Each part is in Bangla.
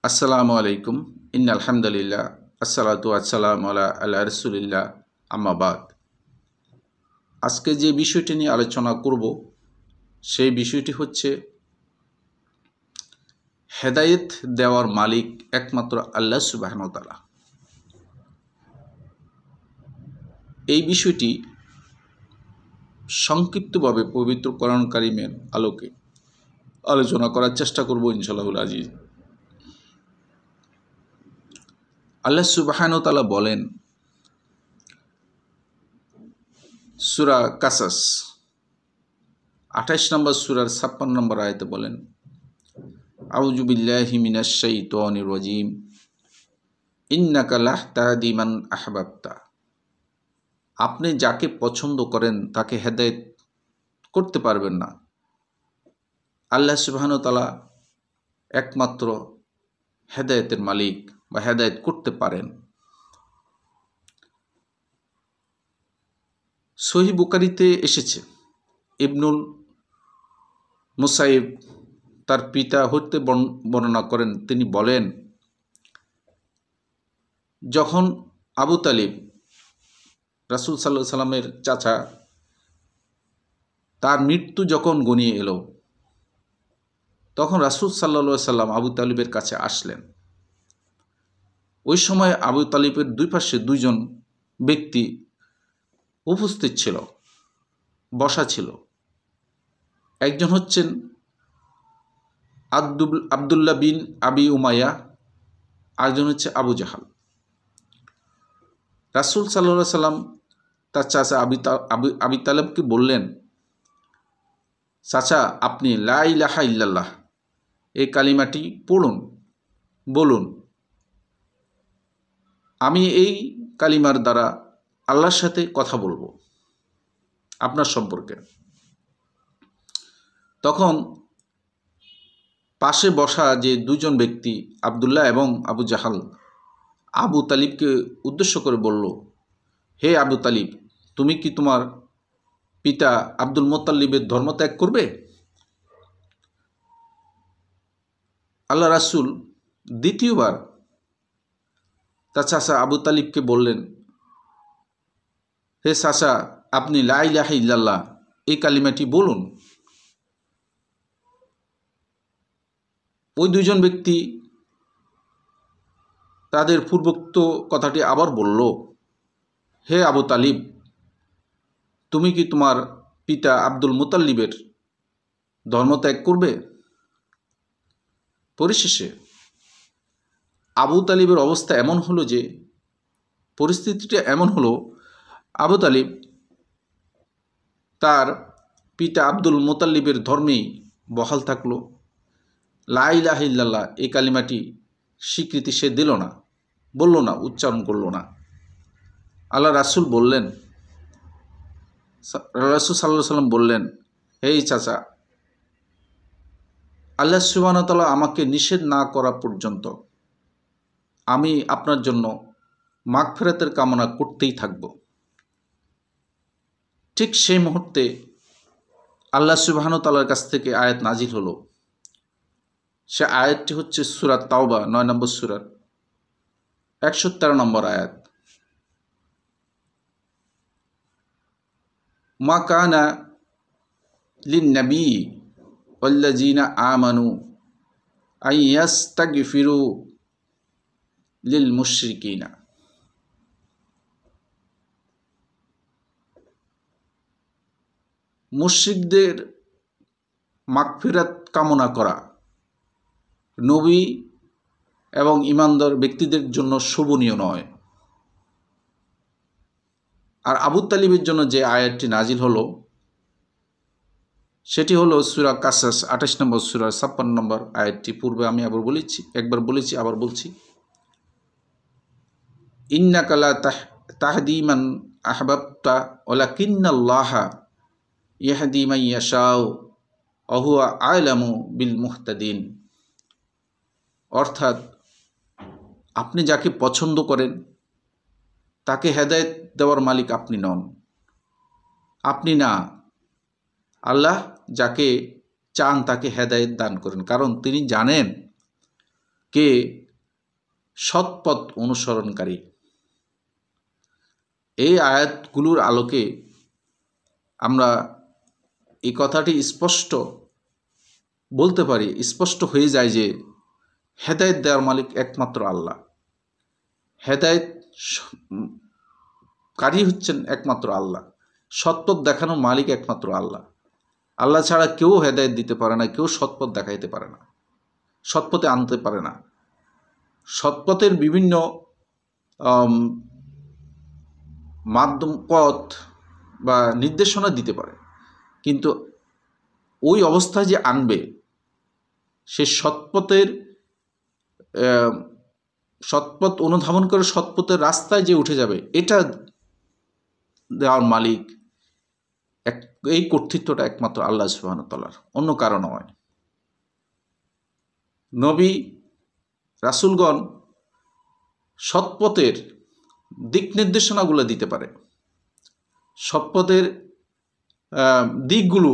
আসসালামু আলাইকুম ইন্নাল হামদুলিল্লাহ আসসালাতু ওয়াসসালামু আলা রাসূলিল্লাহ আম্মা বাদ। আজকে যে বিষয়টি নিয়ে আলোচনা করব সেই বিষয়টি হচ্ছে হেদায়েত দেওয়ার মালিক একমাত্র আল্লাহ সুবহানাহু ওয়া তাআলা। এই বিষয়টি সংক্ষিপ্তভাবে পবিত্র কোরআন কারীমের আলোকে আলোচনা করার চেষ্টা করব ইনশাআল্লাহুল আজিজ। আল্লাহ সুবহানাহু ওয়া তাআলা বলেন সূরা কাসাস 28 নম্বর সূরার 56 নম্বর আয়াতে বলেন, আউযু বিল্লাহি মিনাশ শাইতানির রাজিম ইন্নাকা লাহতাদি মান আহবাবতা। আপনি যাকে পছন্দ করেন তাকে হেদায়েত করতে পারবেন না। আল্লাহ সুবহানাহু ওয়া তাআলা একমাত্র হেদায়েতের মালিক বা হেদায়েত করতে পারেন। সহিহ বুখারীতে এসেছে, ইবনুল মুসাইব তার পিতা হতে বর্ণনা করেন, তিনি বলেন, যখন আবু তালিব রাসূল সাল্লাল্লাহু আলাইহি সাল্লামের চাচা, তার মৃত্যু যখন ঘনিয়ে এলো, তখন রাসূল সাল্লাল্লাহু আলাইহি সাল্লাম আবু তালিবের কাছে আসলেন। ওই সময় আবু তালিবের দুই পাশে দুইজন ব্যক্তি উপস্থিত ছিল, বসা ছিল। একজন হচ্ছেন আব্দুল্লাহ বিন আবি উমাইয়া, আরেকজন হচ্ছে আবু জাহাল। রাসূল সাল্লাল্লাহু আলাইহি সাল্লাম তার চাচা আবি তালেবকে বললেন, চাচা আপনি লা ইলাহা ইল্লাল্লাহ এই কালিমাটি পড়ুন, বলুন, আমি এই কালিমার দ্বারা আল্লাহর সাথে কথা বলবো আপনার সম্পর্কে। তখন পাশে বসা যে দুজন ব্যক্তি আব্দুল্লাহ এবং আবু জাহাল আবু তালিবকে উদ্দেশ্য করে বলল, হে আবু তালিব, তুমি কি তোমার পিতা আব্দুল মুত্তালিবের ধর্ম ত্যাগ করবে? আল্লাহ রাসূল দ্বিতীয়বার তার চাচা আবু তালিবকে বললেন, হে চাচা আপনি লা ইলাহা ইল্লাল্লাহ এই কালিমাটি বলুন। ওই দুইজন ব্যক্তি তাদের পূর্বোক্ত কথাটি আবার বলল, হে আবু তালিব, তুমি কি তোমার পিতা আব্দুল মুত্তালিবের ধর্ম ত্যাগ করবে? পরিশেষে আবু তালিবের অবস্থা এমন হলো যে, পরিস্থিতিটা এমন হলো, আবু তালিব তার পিতা আব্দুল মুত্তালিবের ধর্মেই বহাল থাকলো। লা ইলাহা ইল্লাল্লাহ এই কালিমাটি স্বীকৃতি সে দিল না, বলল না, উচ্চারণ করল না। আল্লাহ রাসূল বললেন, রাসূল সাল্লাল্লাহু আলাইহি সাল্লাম বললেন, হে চাচা, আল্লাহ সুবহানাহু ওয়া তাআলা আমাকে নিষেধ না করা পর্যন্ত আমি আপনার জন্য মাগফিরাতের কামনা করতেই থাকব। ঠিক সেই মুহূর্তে আল্লাহ সুবহানাহু ওয়া তাআলার কাছ থেকে আয়াত নাজিল হলো। সে আয়াতটি হচ্ছে সূরা তাওবা 9 নম্বর সূরার 113 নম্বর আয়াত। মা কানা লিন-নবী ওয়াল্লাযীনা আমানু আন ইস্তাগফিরু লিল মুশরিকিনা। মুশরিকদের মাগফিরাত কামনা করা নবী এবং ঈমানদার ব্যক্তিদের জন্য শোভনীয় নয়। আর আবু তালিবের জন্য যে আয়াতটি নাজিল হলো সেটি হলো সূরা কাসাস 28 নম্বর সূরার 56 নম্বর আয়াতটি। পূর্বে আমি একবার বলেছি, আবার বলছি, ইন্নাকা লা তাহদি মান আহবাবতা ওয়ালাকিন্নাল্লাহা ইয়াহদি মান ইয়াশাউ ওয়া হুয়া আ'লামু বিল মুহতাদিন। অর্থাৎ আপনি যাকে পছন্দ করেন তাকে হেদায়েত দেওয়ার মালিক আপনি নন, আপনি না, আল্লাহ যাকে চান তাকে হেদায়েত দান করেন, কারণ তিনি জানেন কে সৎপথ অনুসরণকারী। এই আয়াতগুলোর আলোকে আমরা এই কথাটি স্পষ্ট বলতে পারি, স্পষ্ট হয়ে যায় যে হেদায়েত দেওয়ার মালিক একমাত্র আল্লাহ, হেদায়েত কারী হচ্ছেন একমাত্র আল্লাহ, সৎপথ দেখানোর মালিক একমাত্র আল্লাহ। আল্লাহ ছাড়া কেউ হেদায়েত দিতে পারে না, কেউ সৎপথ দেখাইতে পারে না, সৎপথে আনতে পারে না। সৎপথের বিভিন্ন মাধ্যম পথ বা নির্দেশনা দিতে পারে, কিন্তু ওই অবস্থায় যে আনবে, সে সৎপথ অনুধাবন করে সৎপথের রাস্তায় যে উঠে যাবে, এটা দেওয়ার মালিক এই কর্তৃত্বটা একমাত্র আল্লাহ সুবহানাহু ওয়া তাআলার, অন্য কারো নয়। নবী রাসূলগণ সৎপথের দিক নির্দেশনাগুলো দিতে পারে, সৎপথের দিকগুলো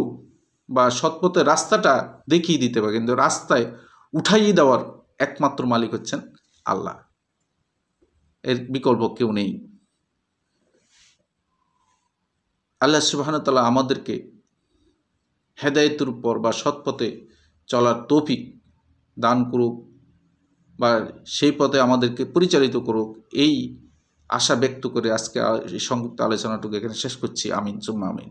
বা সৎপথের রাস্তাটা দেখিয়ে দিতে পারে, কিন্তু রাস্তায় উঠাইয়ে দেওয়ার একমাত্র মালিক হচ্ছেন আল্লাহ, এর বিকল্প কেউ নেই। আল্লাহ সুবহানাহু ওয়া তাআলা আমাদেরকে হেদায়েতের উপর বা সৎপথে চলার তৌফিক দান করুক, বা সেই পথে আমাদেরকে পরিচালিত করুক, এই আশা ব্যক্ত করে আজকে এই সংক্ষিপ্ত আলোচনাটুকু এখানে শেষ করছি। আমিন সুম্মা আমিন।